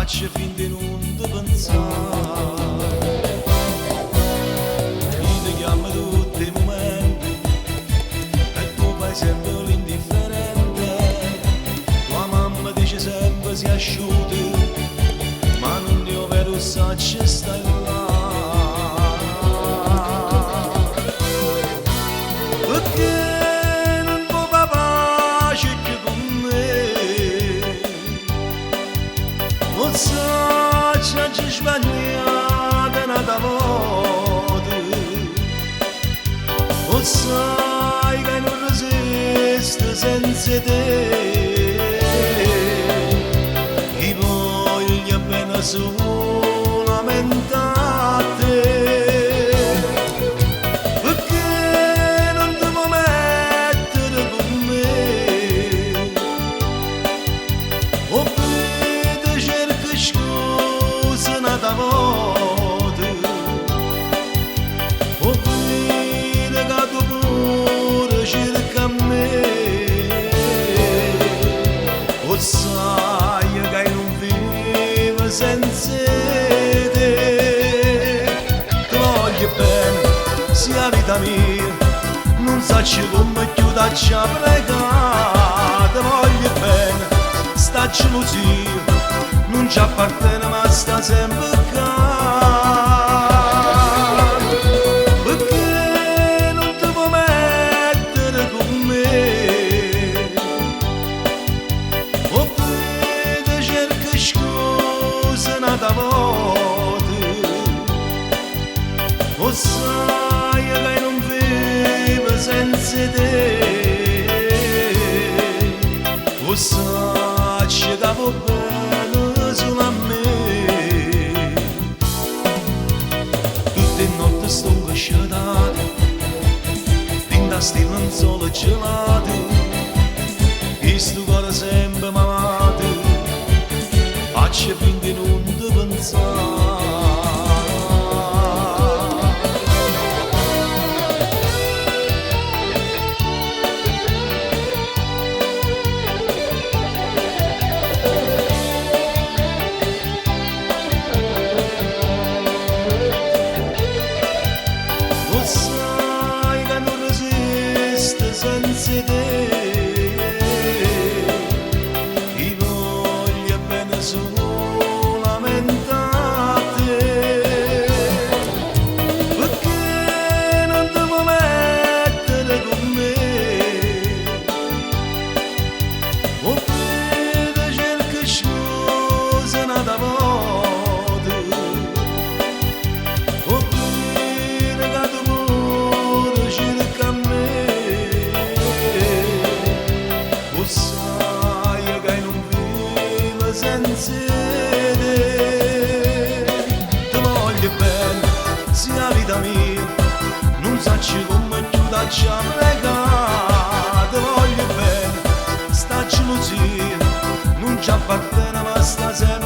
faccio finta di non ti pensare. Io ti chiamo tutti i momenti e tu fai sempre l'indifferente. Tua mamma dice sempre si asciuti, ma non io vedo se ci stai là. Perché non può pace più con me? Non so se ci sbagliate una volta, non sai che non resiste senza te. Ti voglio bene solamente a te. Perché non ti vuoi mettere con me? Oppure cerchi scusa una volta, oppure che tu pure cerca me. O sai che non vivo senza te. Ti voglio bene, sia vita mia, non sacci come chiuderci a pregare. Ti voglio bene, sta gelosia non ci appartiene ma sta sempre accanto. Perché non ti vuoi mettere con me? Oppure cerchi scusa una volta, o sai che non vivo senza te. O sai che va bene solo a me. Tutte notti sto sciatato dentro a sti lenzuola gelate, e sto cuore sempre malato, faccio finta di non ti pensare. Lo sai che non resiste senza te. Ti voglio bene solamente a te. Perché non ti vuoi mettere con me? Oppure cerchi scusa una volta, oppure che tu pure cerca me. O sai che non vivo senza te. Ti voglio bene, sia vita mia, non sacci come chiuderci a pregare. Ti voglio bene, sta gelosia non ci appartiene ma sta sempre